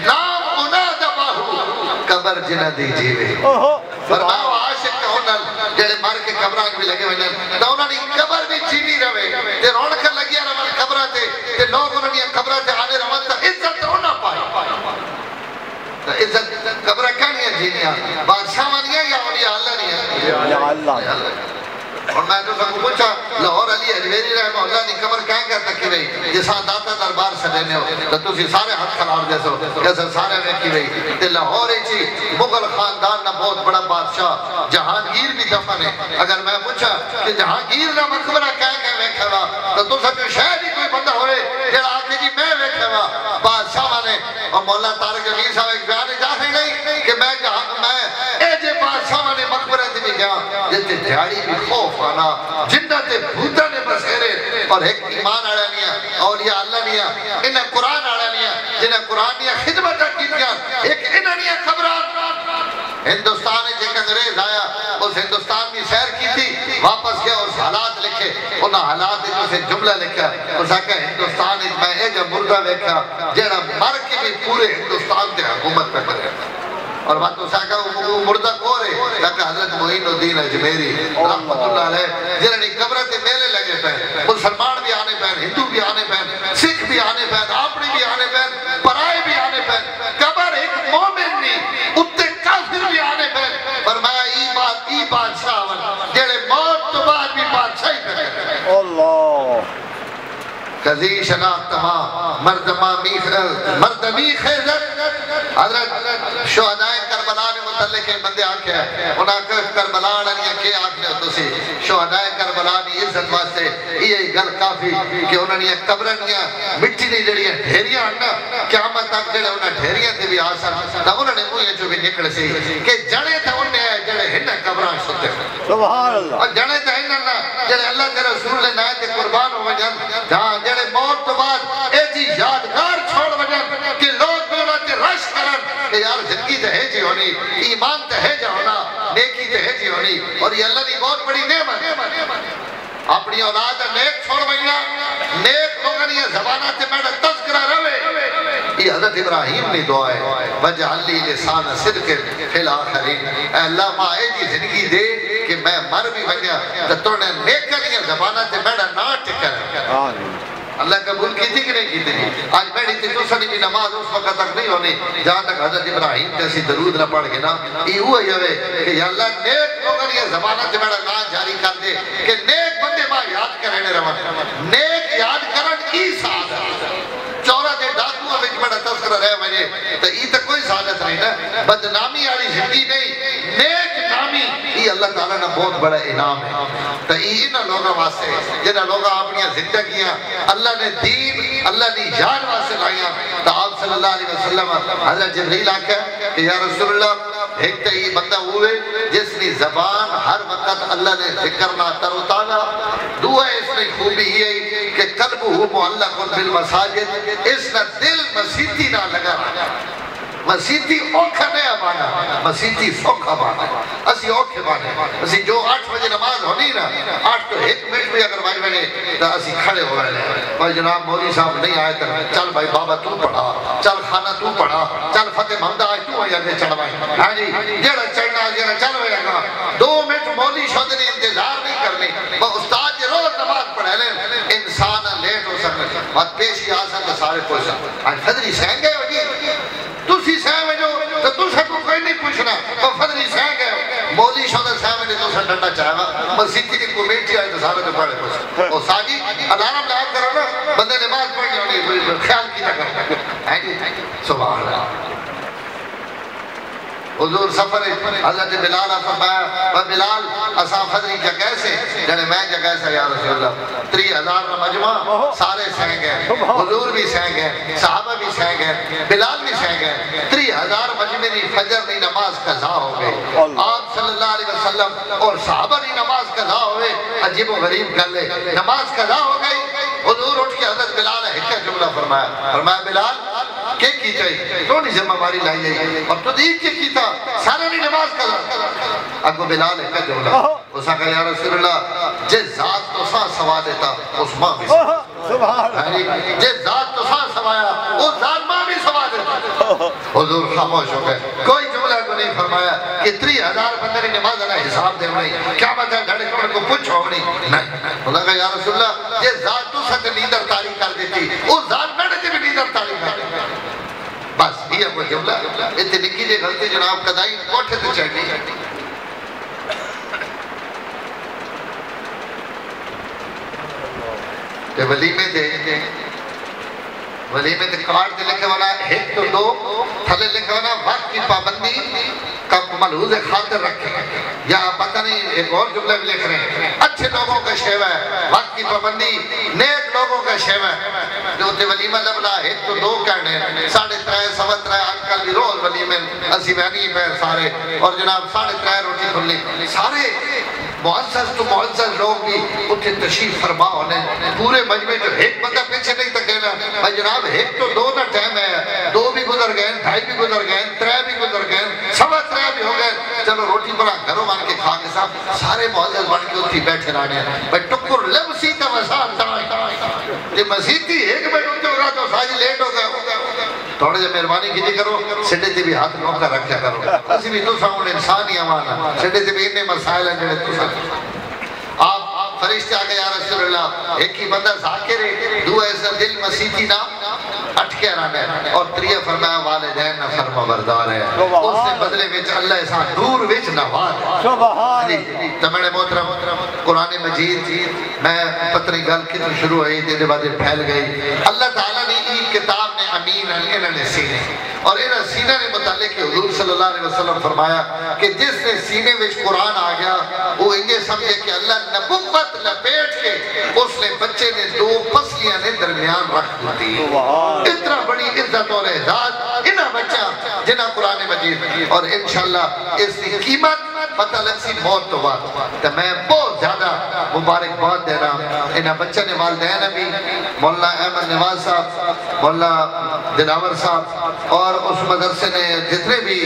نام انا دباہو قبر جنہ دی جیوے فرماؤ عاشق کا ہونا جڑے مار کے قبران بھی لگے ہوئے تو انہوں نے قبر بھی جیوی روے تے رونک لگیا روان قبرہ تے لوگ انہوں نے قبرہ تے آنے روان تا عزت ہونا پائے عزت قبرہ کہنی ہے جینیاں بادشاہ مانیاں یا اولیاء اللہ نہیں ہے یا اللہ اور میں تو سب کو پوچھا لاہور علی حجویری رحمہ اللہ نے قبر کہیں کہتا کہ بھئی جیسا داتا دربار سجنے ہو تو تسی سارے ہاتھ کھلاڑ جیسے ہو جیسے سارے میں کی بھئی تے لاہور ایچی مغل خاندان نہ بہت بڑا بادشاہ جہانگیر بھی دفن ہے اگر میں پوچھا کہ جہانگیر نہ مقبرہ کہیں ویکھے وا تو تو سب شاید ہی کوئی بندہ ہوئے جڑا آکے جی میں ویکھے وا بادشاہ مانے اور مولا طارق امیر صاحب ایک بیان جاتے نہیں کہ میں اے جے بادشاہ مانے مقبرہ دی بھی گیا جیسے جھاڑی بھی خوف آنا جنت بھوتا نے بسیرے اور ایک ایمان آڑا نیا اولیاء اللہ نیا انہیں قرآن آڑا نیا جنہیں قرآن نیا خدمت کی دیا ایک انہیں نیا خبران ہندوستان ایک انگریز آیا اس ہندوستان میں سیر کی تھی واپس گیا اس حالات لکھے انہا حالات ایک اسے جملہ لکھا اس آکے ہندوستان ایک میں ایک مردہ لکھا جیڑا مر کے بھی پورے ہندوستان تے حکومت پہ کرے اور بات اس آکا وہ مردہ کو رہے لیکن حضرت معین الدین اجمیری رحمت اللہ علیہ جنہیں قبرت میلے لگے پہن مسلمان بھی آنے پہن ہندو بھی آنے پہن سکھ بھی آنے پہن آپڑی بھی آنے پہن پرائے بھی آنے پہن قبر ایک مومن نہیں اتنے کافر بھی آنے پہن فرمایا ای بادشاہ ون جڑے موت تو بعد بھی بادشاہی پہ اللہ قضی شناختما مردمی خیزت حضرت شہدائے کربلا نے متعلق ہیں بندے آنکھے ہیں انہاں کہ کربلا نہیں کہ آنکھنے ہوتا سی شہدائے کربلا نے عزت واسطے یہ گل کافی کہ انہوں نے قبرہ نہیں مٹی نہیں جڑی ہے ڈھیریاں انہا قیامت تک جڑے انہاں ڈھیریاں تھے بھی آسان تا انہوں نے موئے جو بھی نکل سی کہ جڑے تھا انہیں جڑے ہنہ قبران ستے سبحان اللہ اور جڑے تھا ہنہ جڑے اللہ کے رسول نے نائے تھے قربان ہو جان جہاں جڑے موت تو بعد اے جی یادگار چھوڑ وجن کہ لوگ دونا تے رش کرن کہ یار زندگی تے ہے جی ہونی ایمان تے ہے جا ہونا نیکی تے ہے جی ہونی اور یہ اللہ دی بہت بڑی نعمت اپنی اولاد نیک چھوڑ وجنا نیک لوگن یہ زبانہ تے میڈا تذکرہ روے یہ حضرت ابراہیم نے دعا ہے وجعل لی لسان صدق فی الآخرین اے اللہ ماں اے جی زندگی دے کہ میں مر بھی وجنا تو توڑنے نیکن یہ زبانہ تے میڈا نا ٹکر اللہ قبول کی تھی کہ نہیں کی تھی آج بیٹھی تھی تو سنی بھی نماز اس وقت تک نہیں ہونی جہاں تک حضرت ابراہیم جیسی درود نہ پڑھ گے نا یہ ہوا یہ ہے کہ یا اللہ نیک لوگن یہ زبانہ سے میرا نام جاری کر دے کہ نیک بندے ماں یاد کرنے روان نیک یاد کرن کی سعادت چورہ دے ڈاکوہ میں بڑا تذکرہ رہے مجھے تو یہ تو کوئی سعادت نہیں نا بدنامی آلی زندگی نہیں نیک نامی یہ اللہ تعالیٰ نے بہت بڑا انعام ہے تو یہ انہا لوگوں واسے جنہا لوگا اپنی زندگیاں اللہ نے دین اللہ نے جان واسے لائیاں تو آپ صلی اللہ علیہ وسلم حضرت جبریل آکھا کہ یا رسول اللہ ایک تو یہ بندہ ہوئے جس نے زبان ہر وقت اللہ نے ذکر نہ تر اتانا دعا اس نے خوبی یہ کہ قلب ہو معلق بالمساجد اس نے دل مسیحی نہ لگا مسیحی اوکھا نہیں بانا مسیحی سوکھا بانا اسی اوکھے بانا اسی جو 8 بجے نماز ہونی نا 8 تو 1 منٹ بھی اگر بھائی بنے تو اسی کھڑے ہو رہے ہیں بھائی جناب مولوی صاحب نہیں آئے تر چل بھائی بابا تو پڑھا چل خانہ تو پڑھا چل فتح محمد آئے تو آئے جانے چڑھوائے ہاں جی جیڑا چڑھنا جیڑا چل ہوئے گا 2 منٹ مولوی شد نے انتظار نہیں کرنی وہ استاد جی روز نماز پڑھے لیں انسان لیٹ ہو سکتے بات پیشی آ سکتے سارے پوچھا آج فدری سہن گئے ہو جی تُسی سہن میں جو تو تُسا کو کوئی نہیں پوچھنا وہ فدری سہن گئے مولی شودہ سہن میں نے تُسا ڈنڈا چاہے گا مسیحی کی کومیٹی آئے تو سارے تو پڑھے پوچھا اور ساجی الارم لائب کرو نا بندے نماز پڑھنی ہونی خیال کی تکر سبحان اللہ حضور سفر حضرت بلال فرمایا بلال اساں فدری جگہ سے جنہیں میں جگہ سے یا رسول اللہ 30,000 مجمع سارے سہیں گئے حضور بھی سہیں گئے صحابہ بھی سہیں گئے بلال بھی سہیں گئے 30,000 مجمع نہیں فجر نہیں نماز قضا ہو گئے آپ صلی اللہ علیہ وسلم اور صحابہ نہیں نماز قضا ہوئے عجیب و غریب کر لے نماز قضا ہو گئی حضور اٹھ کے حضرت بلال ہے ایک جملہ فرمایا بلال کیا کی چاہیے تو نہیں ذمہ باری لائی جائے اور تو دیکھ کے کی تھا سارے نہیں نماز قضا اگو بلال ہے کہ جملہ اسا کہا یا رسول اللہ جس ذات تو سا سوا دیتا اس ماں بھی سوا جس ذات تو سا سوایا اس ذات ماں بھی سوا دیتا حضور خاموش ہو گئے، کوئی جملہ کو نہیں فرمایا کہ 30,000 بندے نے نماز اللہ حساب دے نہیں، کیا مطلب ڈھڑے کمر کو پوچھو نہیں۔ اللہ کہا یا رسول اللہ یہ ذات تو ساتھ نیدر تاری کر دیتی، اس ذات میں نے بھی نیدر تاری کر دیتی۔ بس یہ وہ جملہ اتنی نکی جی غلطی جناب قدائی کوٹھے تو چڑھ گئی۔ کہ ولیمے دے کارڈ دے لکھے والا 1 تو 2 تھلے لکھے والا وقت کی پابندی کا ملحوظ خاطر رکھے، یا پتہ نہیں ایک اور جملہ بھی لکھ رہے ہیں اچھے لوگوں کا شیوہ ہے، وقت کی پابندی نیک لوگوں کا شیوہ ہے۔ جو تے ولیمہ لبلا 1 تو 2 کہنے 3.5 3.25 آج کل بھی روز ولیمے اسی بہنی پہ سارے، اور جناب 3.5 روٹی کھلنی، سارے معزز تو معزز لوگ بھی اتنے تشریف فرما ہونے، پورے مجمع جو ایک بندہ پیچھے نہیں تکینا بھائی جناب 1 تو 2 نہ ٹائم ہے، 2 بھی گزر گئے، 2.5 بھی گزر گئے، 3 بھی گزر گئے، 3.25 بھی ہو گئے، چلو روٹی بنا گھروں بان کے کھا کے صاحب سارے معزز بن کے اتھی بیٹھے رہنے ہیں بھائی ٹکر لب سیتا مسان یہ مسیحی ایک بیٹ اٹھتے ہو رہا تو ساجی لیٹ ہو گئے، تھوڑے جب مہربانی کیجئے کرو سٹے تے بھی ہاتھ نوکا رکھیا کرو، اسی بھی تو سامنے انسان ہی امانا، سٹے تے بھی انہیں مسائل ہیں جنہیں تو سامنے آپ فرشتے آگے یا رسول اللہ ایک ہی بندہ ذاکر ہے، دو ایسا دل مسیحی نہ اٹھکے رہنا ہے، اور 3 فرمایا والدین نہ فرما بردار ہے، اس نے بدلے وچ اللہ ایسا نور وچ نواد ہے۔ تمہنے محترم قرآن مجید میں پتری گل کی تو شروع ہوئی دے بعد پھیل گئی، اللہ تعالیٰ نے ایک کتاب نے امین انہوں نے سینے، اور انہوں سینہ نے متعلق حضور صلی اللہ علیہ وسلم فرمایا کہ جس نے سینے وچ قرآن آ گیا وہ انہیں سمجھے کہ اللہ نبوت لپیٹ کے اس نے بچے نے 2 پسلیاں نے درمیان رکھ دیتی، اتنا بڑی عزت اور اعزاز انہا بچہ جنہا قرآن مجید، اور انشاءاللہ اس کی قیمت پتہ لگ سی موت تو بات، تو میں بہت زیادہ مبارک بات دے رہا انہا بچہ نے والدین ابھی مولانا احمد نواز صاحب، مولانا دلاور صاحب اور اس مدرسے نے جتنے بھی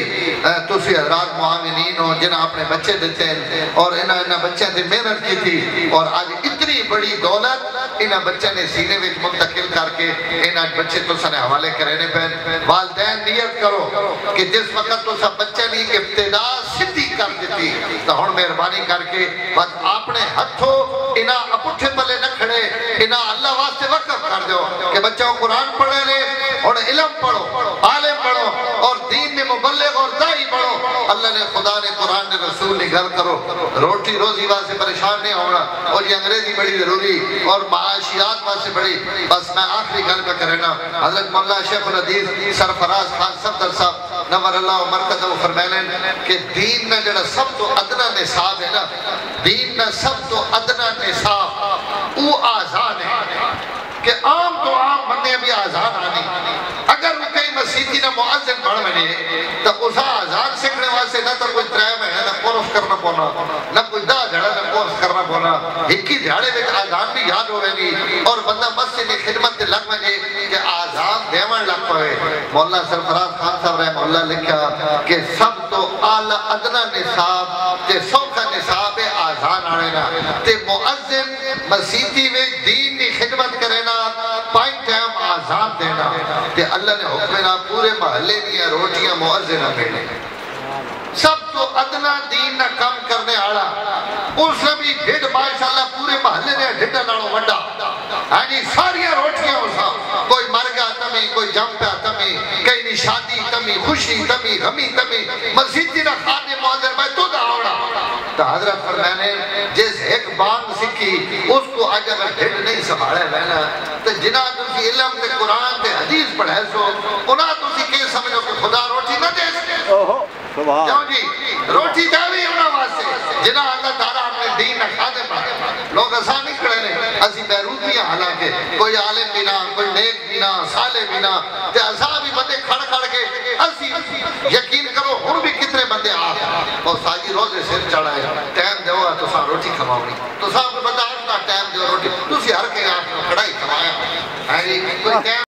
توسی حضرات معاونین ہو جنہاں اپنے بچے دیتے ہیں، اور انہا بچے نے محنت کی تھی، اور آج اتنی بڑی دولت انہا بچے نے سینے وچ منتقل کر کے انہا بچے تو سنے حوالے کرنے پہ والدین نیت کرو کہ جس وقت تو سب بچے نے ابتدا سدھی کر دیتی تو ہون مہربانی کر کے بس اپنے ہتھوں انہا اپٹھے پلے نہ کھڑے، انہا اللہ واسطے وقف کر دو کہ بچوں قرآن پڑھے رہے اور علم پڑھو، عالم پڑھو، اور دین میں مبلغ اور دائی پڑھو۔ اللہ نے خدا نے قرآن نے رسول نے گھر کرو، روٹی روزی واسطے پریشان نہیں ہونا، اور یہ انگریزی بڑی ضروری اور معاشیات واسطے بڑی، بس میں آخری گل پہ کرنا حضرت مولانا شیخ الحدیث سرفراز خان صفدر صاحب نور اللہ مرکز و فرمائنن کہ دین میں جڑا سب تو ادنا نصاب ہے نا، دین میں سب تو ادنا نصاب وہ آزان ہے کہ عام تو عام بندے بھی آزان آنی، اگر وہ کئی مسیحی نہ معاذن بڑھ بنے تو اسا آزان سکھنے واسے نہ تو کوئی ترائم ہے نہ قرف کرنا پونا نہ کوئی دا جڑا نہ قرف کرنا پونا، ایک ہی دھیاڑے میں آزان بھی یاد ہوئے نہیں، اور بندہ مسجد نے خدمت لگ بنے کہ آزان دیوان لگ پوئے۔ مولانا سرفراز خان صاحب رحمہ اللہ لکھا کہ سب تو اعلی ادنا نصاب تے سوکھا نصاب آزان آنے نا تے معذن مسیحی میں دین کی خدمت کرے نا 5 ٹائم آزان دینا تے اللہ نے حکمنا پورے محلے دیا روٹیاں معذنہ ملے، سب تو ادنا دین نہ کم کرنے آڑا اس نے بھی ڈھڈ ماشاءاللہ پورے محلے نے ڈھڈا ناڑو وڈا، یعنی ساریاں روٹیاں اسا کوئی مر گیا تمہیں، کوئی جم پہ تمہیں، کئی نہیں شادی تمہیں، خوشی تمہیں، غمی تمہیں، مسیحی نہ خانے معذر میں تو داؤڑا۔ تو حضرت فرمانے جس ایک بانگ سکھی اس کو آج اگر ڈھڈ نہیں سنبھالے رہنا تو جنہاں تسی علم تے قرآن تے حدیث پڑھے سو انہاں تسی کے سمجھو کہ خدا روٹی نہ دے سکے، کیوں جی روٹی داوی انہاں واسے جنہاں اللہ تعالیٰ اپنے دین نہ کھانے پڑھے، لوگ آسان نہیں کھڑے رہے اسی بیروت بھی حالانکہ کوئی عالم بھی نہ، کوئی نیک بھی نہ، صالح بھی نہ، تے آسان بھی بندے کھڑ کھڑ کے اسی یقین کرو ہن بھی کتنے بندے آگئے اور ساجی روزے سر چڑھائے ٹائم دیو تو ساں روٹی کھماؤنی تو ساں کوئی بندہ آتا ٹائم دیو روٹی تو سی ہر کے آپ کھڑائی کھمایا کوئی ٹائم